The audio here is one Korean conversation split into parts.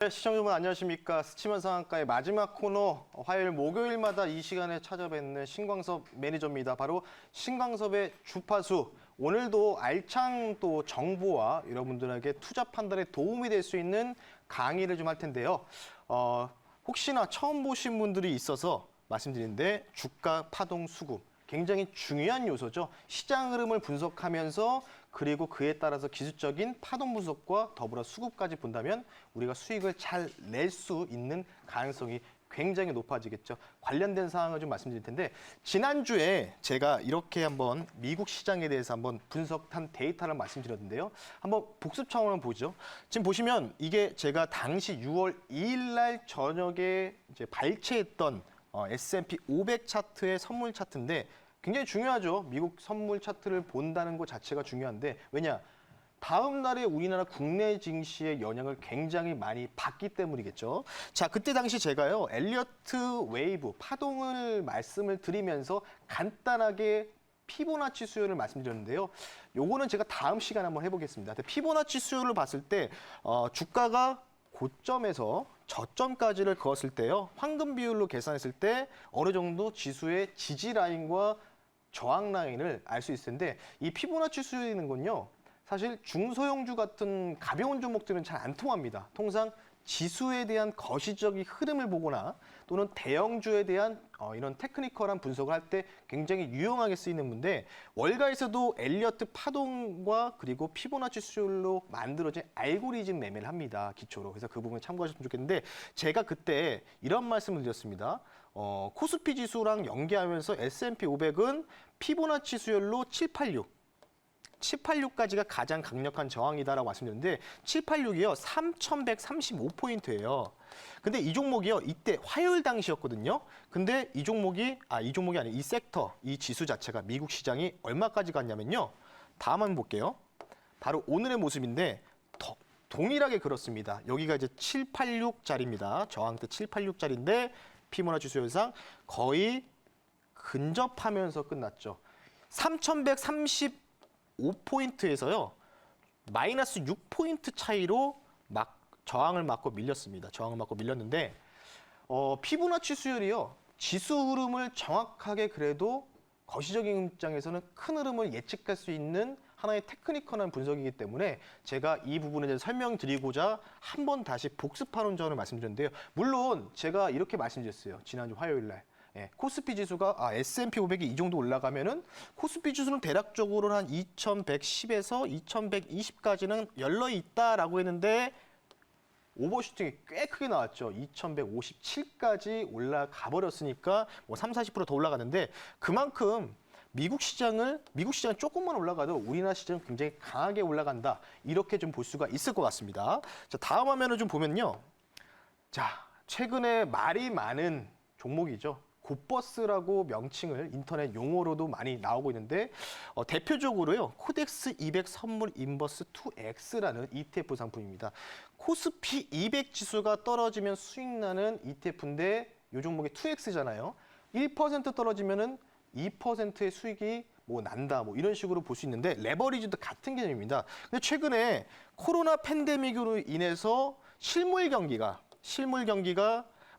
네, 시청자 여러분 안녕하십니까. 스치면 상한가의 마지막 코너 화요일 목요일마다 이 시간에 찾아뵙는 신광섭 매니저입니다. 바로 신광섭의 주파수. 오늘도 알찬 또 정보와 여러분들에게 투자 판단에 도움이 될 수 있는 강의를 좀 할 텐데요. 혹시나 처음 보신 분들이 있어서 말씀드리는데 주가 파동 수급. 굉장히 중요한 요소죠. 시장 흐름을 분석하면서 그리고 그에 따라서 기술적인 파동 분석과 더불어 수급까지 본다면 우리가 수익을 잘 낼 수 있는 가능성이 굉장히 높아지겠죠. 관련된 사항을 좀 말씀드릴 텐데 지난주에 제가 이렇게 한번 미국 시장에 대해서 한번 분석한 데이터를 말씀드렸는데요. 한번 복습 차원을 보죠. 지금 보시면 이게 제가 당시 6월 2일 날 저녁에 이제 발췌했던 S&P 500 차트의 선물 차트인데 굉장히 중요하죠. 미국 선물 차트를 본다는 것 자체가 중요한데 왜냐? 다음 날에 우리나라 국내 증시의 영향을 굉장히 많이 받기 때문이겠죠. 자, 그때 당시 제가요. 엘리어트 웨이브 파동을 말씀을 드리면서 간단하게 피보나치 수요를 말씀드렸는데요. 요거는 제가 다음 시간에 한번 해보겠습니다. 피보나치 수요를 봤을 때 주가가 고점에서 저점까지를 그었을 때요. 황금 비율로 계산했을 때 어느 정도 지수의 지지 라인과 저항 라인을 알 수 있을 텐데 이 피보나치 수요라는 건요. 사실 중소형주 같은 가벼운 종목들은 잘 안 통합니다. 통상 지수에 대한 거시적인 흐름을 보거나 또는 대형주에 대한 이런 테크니컬한 분석을 할 때 굉장히 유용하게 쓰이는 건데 월가에서도 엘리어트 파동과 그리고 피보나치 수율로 만들어진 알고리즘 매매를 합니다. 기초로. 그래서 그 부분을 참고하셨으면 좋겠는데 제가 그때 이런 말씀을 드렸습니다. 코스피 지수랑 연계하면서 S&P 500은 피보나치 수율로 786까지가 가장 강력한 저항이다라고 말씀드렸는데 786이요. 3,135포인트예요. 근데 이 종목이요. 이때 화요일 당시였거든요. 근데 이 종목이 아니라 이 섹터, 이 지수 자체가 미국 시장이 얼마까지 갔냐면요. 다음 한번 볼게요. 바로 오늘의 모습인데 동일하게 그렇습니다. 여기가 이제 786짜리입니다. 저항대 786짜리인데 피보나치 수요상 거의 근접하면서 끝났죠. 3,135포인트에서요. 마이너스 6포인트 차이로 막 저항을 맞고 밀렸습니다. 저항을 맞고 밀렸는데 피보나치 수율이요. 지수 흐름을 정확하게 그래도 거시적인 입장에서는 큰 흐름을 예측할 수 있는 하나의 테크니컬한 분석이기 때문에 제가 이 부분에 대해서 설명드리고자 한 번 다시 복습하는 점을 말씀드렸는데요. 물론 제가 이렇게 말씀드렸어요. 지난주 화요일 날. 코스피 지수가 S&P 500이 이 정도 올라가면은 코스피 지수는 대략적으로 한 2110에서 2120까지는 열려 있다라고 했는데 오버슈팅이 꽤 크게 나왔죠. 2157까지 올라가 버렸으니까 뭐 30-40% 더 올라가는데 그만큼 미국 시장은 조금만 올라가도 우리나라 시장은 굉장히 강하게 올라간다. 이렇게 좀 볼 수가 있을 것 같습니다. 자, 다음 화면을 좀 보면요. 자, 최근에 말이 많은 종목이죠. 곱버스라고 명칭을 인터넷 용어로도 많이 나오고 있는데 대표적으로요. 코덱스 200 선물 인버스 2X라는 ETF 상품입니다. 코스피 200 지수가 떨어지면 수익 나는 ETF인데 이 종목이 2X잖아요. 1% 떨어지면은 2%의 수익이 뭐 난다 뭐 이런 식으로 볼 수 있는데 레버리지도 같은 개념입니다. 근데 최근에 코로나 팬데믹으로 인해서 실물 경기가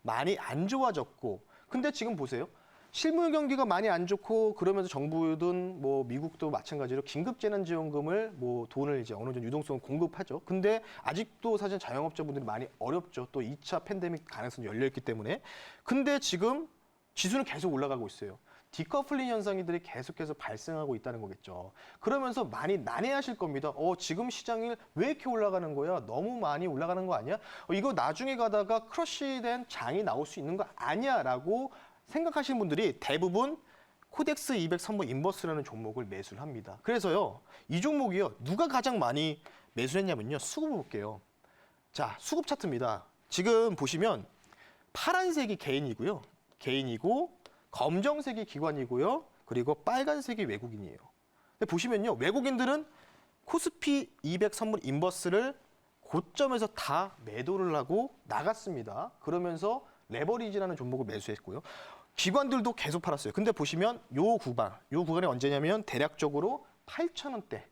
많이 안 좋아졌고 근데 지금 보세요. 실물 경기가 많이 안 좋고 그러면서 정부든 뭐 미국도 마찬가지로 긴급재난지원금을 뭐 돈을 이제 어느 정도 유동성을 공급하죠. 근데 아직도 사실 자영업자분들이 많이 어렵죠. 또 2차 팬데믹 가능성이 열려 있기 때문에. 근데 지금 지수는 계속 올라가고 있어요. 디커플링 현상들이 계속해서 발생하고 있다는 거겠죠. 그러면서 많이 난해하실 겁니다. 지금 시장이 왜 이렇게 올라가는 거야? 너무 많이 올라가는 거 아니야? 이거 나중에 가다가 크러쉬된 장이 나올 수 있는 거 아니야? 라고 생각하시는 분들이 대부분 코덱스 200 선물 인버스라는 종목을 매수를 합니다. 그래서요, 이 종목이요, 누가 가장 많이 매수했냐면요, 수급을 볼게요. 자, 수급 차트입니다. 지금 보시면 파란색이 개인이고 검정색이 기관이고요. 그리고 빨간색이 외국인이에요. 근데 보시면요. 외국인들은 코스피 200 선물 인버스를 고점에서 다 매도를 하고 나갔습니다. 그러면서 레버리지라는 종목을 매수했고요. 기관들도 계속 팔았어요. 근데 보시면 요 구간이 언제냐면 대략적으로 8,000원대.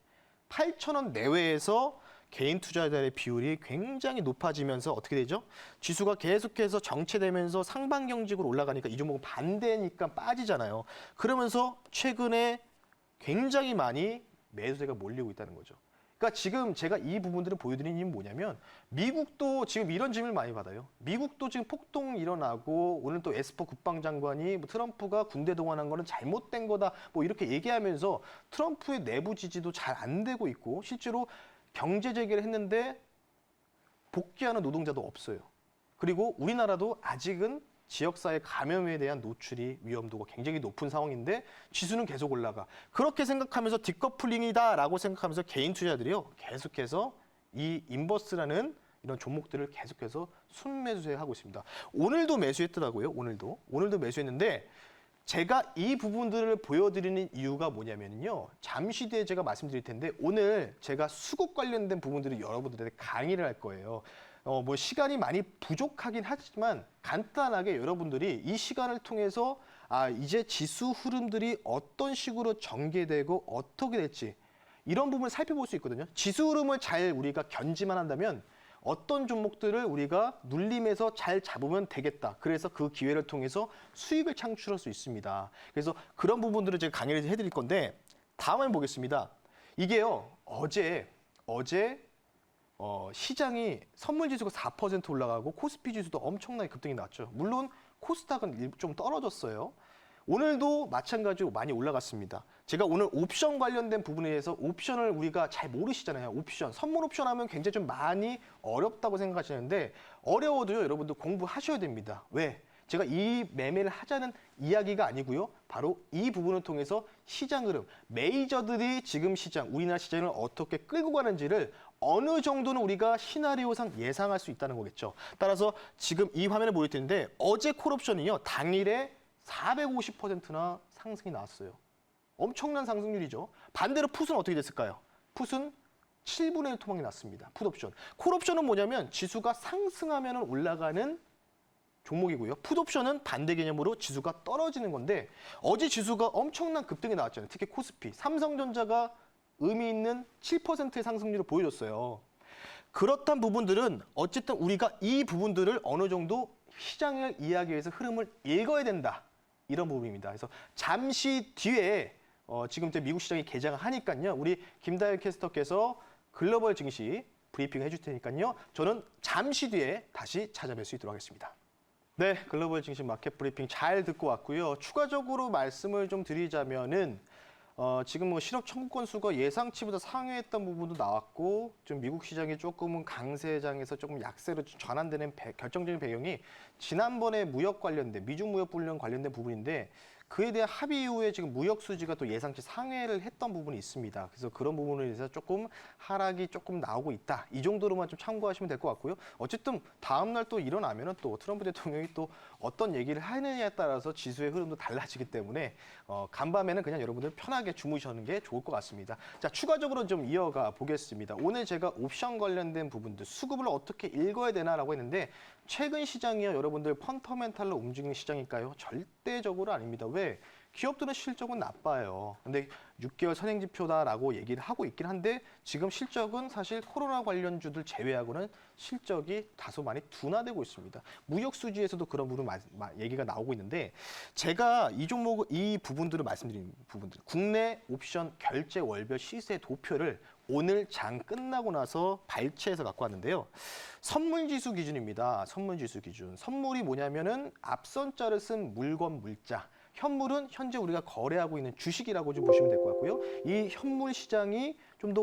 8,000원 내외에서 개인 투자자의 비율이 굉장히 높아지면서 어떻게 되죠? 지수가 계속해서 정체되면서 상방 경직으로 올라가니까 이 종목은 반대니까 빠지잖아요. 그러면서 최근에 굉장히 많이 매수세가 몰리고 있다는 거죠. 그러니까 지금 제가 이 부분들을 보여드리는 이유는 뭐냐면 미국도 지금 이런 질문을 많이 받아요. 미국도 지금 폭동이 일어나고 오늘 또 에스퍼 국방장관이 뭐 트럼프가 군대 동원한 거는 잘못된 거다 뭐 이렇게 얘기하면서 트럼프의 내부 지지도 잘 안 되고 있고 실제로 경제 재개를 했는데 복귀하는 노동자도 없어요. 그리고 우리나라도 아직은 지역사회 감염에 대한 노출이 위험도가 굉장히 높은 상황인데 지수는 계속 올라가. 그렇게 생각하면서 디커플링이다라고 생각하면서 개인 투자들이요. 계속해서 이 인버스라는 이런 종목들을 계속해서 순매수하고 있습니다. 오늘도 매수했더라고요. 오늘도 매수했는데 제가 이 부분들을 보여드리는 이유가 뭐냐면요. 잠시 뒤에 제가 말씀드릴 텐데 오늘 제가 수급 관련된 부분들을 여러분들한테 강의를 할 거예요. 뭐 시간이 많이 부족하긴 하지만 간단하게 여러분들이 이 시간을 통해서 이제 지수 흐름들이 어떤 식으로 전개되고 어떻게 될지 이런 부분을 살펴볼 수 있거든요. 지수 흐름을 잘 우리가 견지만 한다면 어떤 종목들을 우리가 눌림에서 잘 잡으면 되겠다. 그래서 그 기회를 통해서 수익을 창출할 수 있습니다. 그래서 그런 부분들을 제가 강의를 해드릴 건데 다음에 보겠습니다. 이게요. 어제 시장이 선물지수가 4% 올라가고 코스피 지수도 엄청나게 급등이 났죠. 물론 코스닥은 좀 떨어졌어요. 오늘도 마찬가지로 많이 올라갔습니다. 제가 오늘 옵션 관련된 부분에 대해서 옵션을 우리가 잘 모르시잖아요. 옵션, 선물 옵션 하면 굉장히 좀 많이 어렵다고 생각하시는데 어려워도요, 여러분들 공부하셔야 됩니다. 왜? 제가 이 매매를 하자는 이야기가 아니고요. 바로 이 부분을 통해서 시장 흐름, 메이저들이 지금 우리나라 시장을 어떻게 끌고 가는지를 어느 정도는 우리가 시나리오상 예상할 수 있다는 거겠죠. 따라서 지금 이 화면에 보일 텐데 어제 콜옵션이요. 당일에 450%나 상승이 나왔어요. 엄청난 상승률이죠. 반대로 풋은 어떻게 됐을까요? 풋은 7분의 1 토막이 났습니다. 풋옵션. 콜옵션은 뭐냐면 지수가 상승하면 올라가는 종목이고요. 풋옵션은 반대 개념으로 지수가 떨어지는 건데 어제 지수가 엄청난 급등이 나왔잖아요. 특히 코스피, 삼성전자가 의미 있는 7%의 상승률을 보여줬어요. 그렇단 부분들은 어쨌든 우리가 이 부분들을 어느 정도 시장을 이해하기 위해서 흐름을 읽어야 된다. 이런 부분입니다. 그래서 잠시 뒤에 지금 이제 미국 시장이 개장을 하니까요. 우리 김다일 캐스터께서 글로벌 증시 브리핑을 해줄 테니까요. 저는 잠시 뒤에 다시 찾아뵐 수 있도록 하겠습니다. 네, 글로벌 증시 마켓 브리핑 잘 듣고 왔고요. 추가적으로 말씀을 좀 드리자면은 지금 뭐 실업 청구 건수가 예상치보다 상회했던 부분도 나왔고 좀 미국 시장이 조금은 강세장에서 조금 약세로 전환되는 결정적인 배경이 지난번에 무역 관련된 미중 무역 불량 관련된 부분인데 그에 대한 합의 이후에 지금 무역 수지가 또 예상치 상회를 했던 부분이 있습니다. 그래서 그런 부분에 대해서 조금 하락이 조금 나오고 있다. 이 정도로만 좀 참고하시면 될 것 같고요. 어쨌든 다음 날 또 일어나면은 또 트럼프 대통령이 또 어떤 얘기를 하느냐에 따라서 지수의 흐름도 달라지기 때문에 간밤에는 그냥 여러분들 편하게 주무시는 게 좋을 것 같습니다. 자, 추가적으로 좀 이어가 보겠습니다. 오늘 제가 옵션 관련된 부분들 수급을 어떻게 읽어야 되나라고 했는데 최근 시장이요, 여러분들 펀더멘탈로 움직이는 시장일까요? 절대적으로 아닙니다. 왜? 기업들은 실적은 나빠요. 근데 6개월 선행지표다라고 얘기를 하고 있긴 한데 지금 실적은 사실 코로나 관련주들 제외하고는 실적이 다소 많이 둔화되고 있습니다. 무역 수지에서도 그런 부분 얘기가 나오고 있는데 제가 이 부분들을 말씀드린 부분들 국내 옵션 결제 월별 시세 도표를 오늘 장 끝나고 나서 발췌해서 갖고 왔는데요. 선물지수 기준입니다. 선물지수 기준. 선물이 뭐냐면은 앞선 자를 쓴 물건 물자. 현물은 현재 우리가 거래하고 있는 주식이라고 좀 보시면 될 것 같고요. 이 현물 시장이 좀 더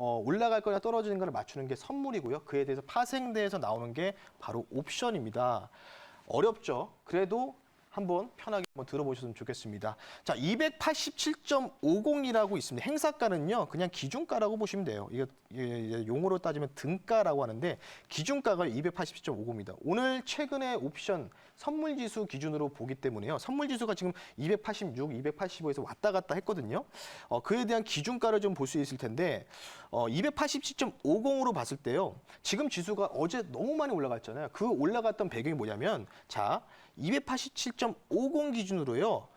올라갈 거나 떨어지는 거를 맞추는 게 선물이고요. 그에 대해서 파생돼서 나오는 게 바로 옵션입니다. 어렵죠. 그래도 한번 편하게 한번 들어보셨으면 좋겠습니다. 자, 287.50이라고 있습니다. 행사가는요, 그냥 기준가라고 보시면 돼요. 이게 용어로 따지면 등가라고 하는데 기준가가 287.50입니다. 오늘 최근에 옵션 선물지수 기준으로 보기 때문에요. 선물지수가 지금 286, 285에서 왔다 갔다 했거든요. 그에 대한 기준가를 좀 볼 수 있을 텐데 287.50으로 봤을 때요. 지금 지수가 어제 너무 많이 올라갔잖아요. 그 올라갔던 배경이 뭐냐면 자, 287.50 기준으로요.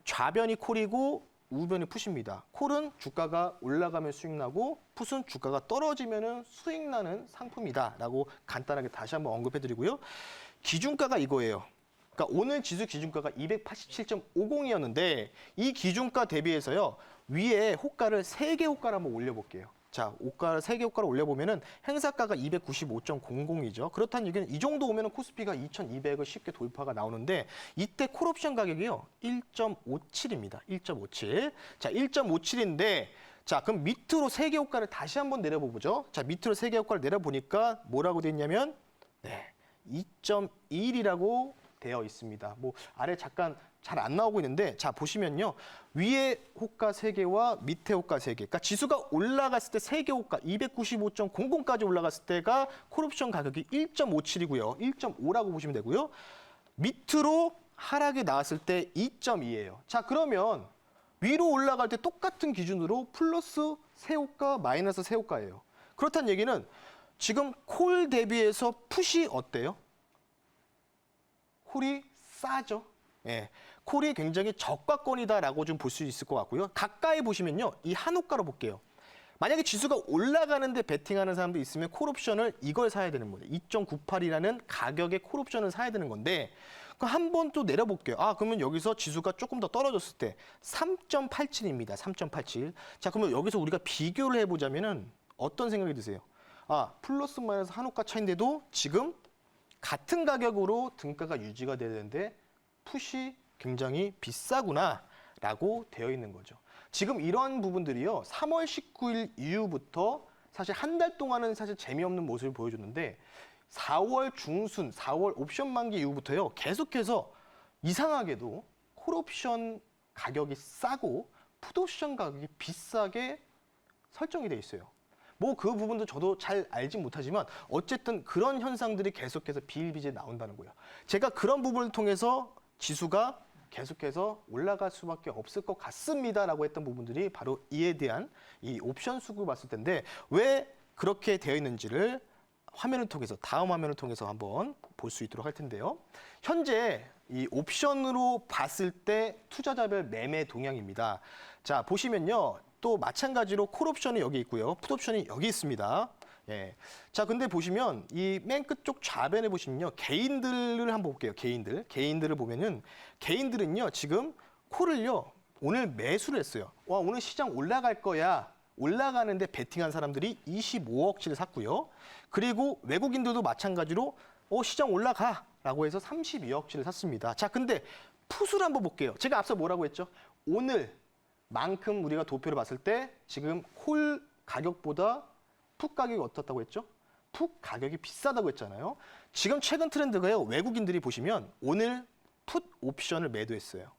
좌변이 콜이고 우변이 풋입니다. 콜은 주가가 올라가면 수익 나고 풋은 주가가 떨어지면 수익 나는 상품이다라고 간단하게 다시 한번 언급해 드리고요. 기준가가 이거예요. 그러니까 오늘 지수 기준가가 287.50이었는데 이 기준가 대비해서요. 위에 호가를 3개 호가를 한번 올려볼게요. 자, 호가를 3개 호가를 올려보면은 행사가가 295.00이죠. 그렇다는 얘기는 이 정도 오면은 코스피가 2,200을 쉽게 돌파가 나오는데 이때 콜옵션 가격이요. 1.57입니다. 1.57. 자, 1.57인데 자, 그럼 밑으로 3개 호가를 다시 한번 내려보죠. 자, 밑으로 3개 호가를 내려보니까 뭐라고 돼 있냐면 네, 2.1이라고 되어 있습니다. 뭐 아래 잠깐 잘 안 나오고 있는데 자 보시면요. 위에 호가 3개와 밑에 호가 3개. 그러니까 지수가 올라갔을 때 3개 호가 295.00까지 올라갔을 때가 콜옵션 가격이 1.57이고요. 1.5라고 보시면 되고요. 밑으로 하락이 나왔을 때 2.2예요. 자 그러면 위로 올라갈 때 똑같은 기준으로 플러스 세 호가 마이너스 세 호가예요. 그렇다는 얘기는 지금 콜 대비해서 풋이 어때요? 콜이 싸죠. 예, 콜이 굉장히 저가권이다라고 좀 볼 수 있을 것 같고요. 가까이 보시면요, 이 한 호가로 볼게요. 만약에 지수가 올라가는데 베팅하는 사람도 있으면 콜옵션을 이걸 사야 되는 거예요. 2.98이라는 가격의 콜옵션을 사야 되는 건데 한 번 또 내려볼게요. 아 그러면 여기서 지수가 조금 더 떨어졌을 때 3.87입니다. 3.87. 자 그러면 여기서 우리가 비교를 해보자면은 어떤 생각이 드세요? 아 플러스 마이너스 한 호가 차인데도 지금 같은 가격으로 등가가 유지가 되는데 풋이 굉장히 비싸구나라고 되어 있는 거죠. 지금 이런 부분들이요. 3월 19일 이후부터 사실 한 달 동안은 사실 재미없는 모습을 보여줬는데 4월 중순, 4월 옵션 만기 이후부터요. 계속해서 이상하게도 콜옵션 가격이 싸고 풋옵션 가격이 비싸게 설정이 돼 있어요. 뭐 그 부분도 저도 잘 알진 못하지만 어쨌든 그런 현상들이 계속해서 비일비재에 나온다는 거예요. 제가 그런 부분을 통해서 지수가 계속해서 올라갈 수밖에 없을 것 같습니다라고 했던 부분들이 바로 이에 대한 이 옵션 수급을 봤을 텐데 왜 그렇게 되어 있는지를 화면을 통해서 다음 화면을 통해서 한번 볼 수 있도록 할 텐데요. 현재 이 옵션으로 봤을 때 투자자별 매매 동향입니다. 자 보시면요. 또 마찬가지로 콜옵션이 여기 있고요. 풋옵션이 여기 있습니다. 예. 자, 근데 보시면 이 맨 끝쪽 좌변에 보시면요. 개인들을 한번 볼게요. 개인들을 보면은 개인들은요. 지금 콜을요. 오늘 매수를 했어요. 와, 오늘 시장 올라갈 거야. 올라가는데 베팅한 사람들이 25억치를 샀고요. 그리고 외국인들도 마찬가지로 시장 올라가라고 해서 32억치를 샀습니다. 자, 근데 풋을 한번 볼게요. 제가 앞서 뭐라고 했죠? 오늘만큼 우리가 도표를 봤을 때 지금 콜 가격보다 풋 가격이 어떻다고 했죠? 풋 가격이 비싸다고 했잖아요. 지금 최근 트렌드가요. 외국인들이 보시면 오늘 풋 옵션을 매도했어요.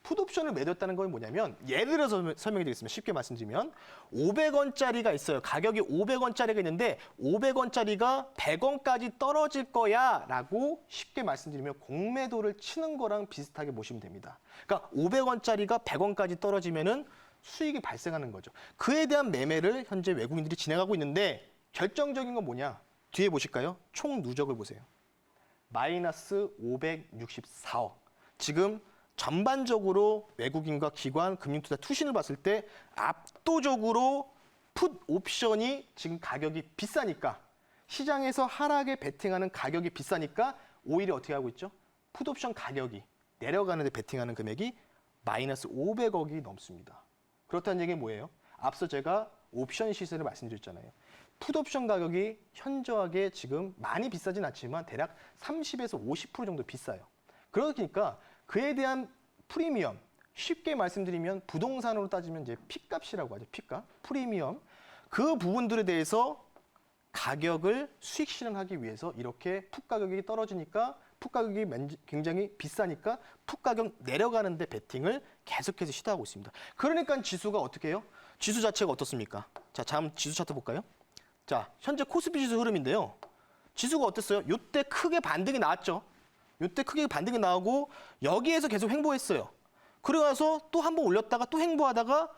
풋 옵션을 매도했다는 건 뭐냐면 예를 들어서 설명해 드리겠습니다. 쉽게 말씀드리면 500원짜리가 있어요. 가격이 500원짜리가 있는데 500원짜리가 100원까지 떨어질 거야 라고 쉽게 말씀드리면 공매도를 치는 거랑 비슷하게 보시면 됩니다. 그러니까 500원짜리가 100원까지 떨어지면은 수익이 발생하는 거죠. 그에 대한 매매를 현재 외국인들이 진행하고 있는데 결정적인 건 뭐냐? 뒤에 보실까요? 총 누적을 보세요. 마이너스 564억. 지금 전반적으로 외국인과 기관, 금융투자 투신을 봤을 때 압도적으로 풋 옵션이 지금 가격이 비싸니까 시장에서 하락에 베팅하는 가격이 비싸니까 오히려 어떻게 하고 있죠? 풋 옵션 가격이 내려가는데 베팅하는 금액이 마이너스 500억이 넘습니다. 그렇다는 얘기는 뭐예요? 앞서 제가 옵션 시세를 말씀드렸잖아요. 풋옵션 가격이 현저하게 지금 많이 비싸진 않지만 대략 30에서 50% 정도 비싸요. 그러니까 그에 대한 프리미엄, 쉽게 말씀드리면 부동산으로 따지면 이제 P값이라고 하죠. P값, 프리미엄. 그 부분들에 대해서 가격을 수익 실현하기 위해서 이렇게 풋 가격이 떨어지니까 풋 가격이 굉장히 비싸니까 풋 가격 내려가는데 베팅을 계속해서 시도하고 있습니다. 그러니까 지수가 어떻게 해요? 지수 자체가 어떻습니까? 자, 다음 지수 차트 볼까요? 자, 현재 코스피 지수 흐름인데요. 지수가 어땠어요? 이때 크게 반등이 나왔죠. 이때 크게 반등이 나오고 여기에서 계속 횡보했어요. 그러고서 또 한 번 올렸다가 또 횡보하다가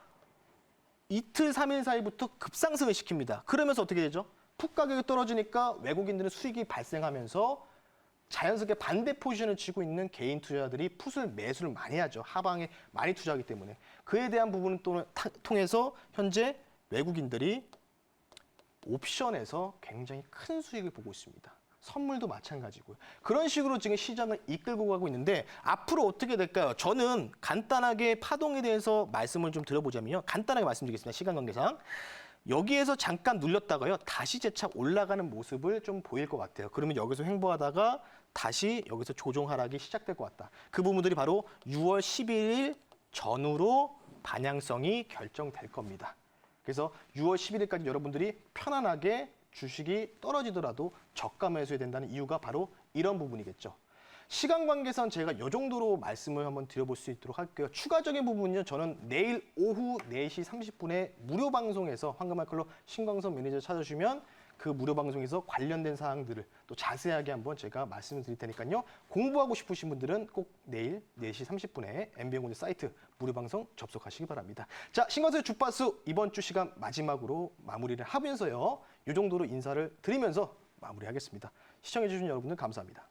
이틀, 3일 사이부터 급상승을 시킵니다. 그러면서 어떻게 되죠? 풋 가격이 떨어지니까 외국인들은 수익이 발생하면서 자연스럽게 반대 포지션을 치고 있는 개인 투자자들이 풋을 매수를 많이 하죠. 하방에 많이 투자하기 때문에. 그에 대한 부분을 통해서 현재 외국인들이 옵션에서 굉장히 큰 수익을 보고 있습니다. 선물도 마찬가지고요. 그런 식으로 지금 시장을 이끌고 가고 있는데 앞으로 어떻게 될까요? 저는 간단하게 파동에 대해서 말씀을 좀 드려보자면요. 간단하게 말씀드리겠습니다. 시간 관계상. 여기에서 잠깐 눌렸다가요. 다시 재차 올라가는 모습을 좀 보일 것 같아요. 그러면 여기서 횡보하다가 다시 여기서 조정 하락이 시작될 것 같다. 그 부분들이 바로 6월 11일 전후로 반향성이 결정될 겁니다. 그래서 6월 11일까지 여러분들이 편안하게 주식이 떨어지더라도 저가 매수해야 된다는 이유가 바로 이런 부분이겠죠. 시간 관계상 제가 이 정도로 말씀을 한번 드려볼 수 있도록 할게요. 추가적인 부분은요. 저는 내일 오후 4시 30분에 무료 방송에서 황금알클럽 신광선 매니저 찾아주시면 그 무료 방송에서 관련된 사항들을 또 자세하게 한번 제가 말씀을 드릴 테니까요. 공부하고 싶으신 분들은 꼭 내일 4시 30분에 MBN공대 사이트 무료 방송 접속하시기 바랍니다. 자, 신광선의 주파수 이번 주 시간 마지막으로 마무리를 하면서요. 이 정도로 인사를 드리면서 마무리하겠습니다. 시청해주신 여러분들 감사합니다.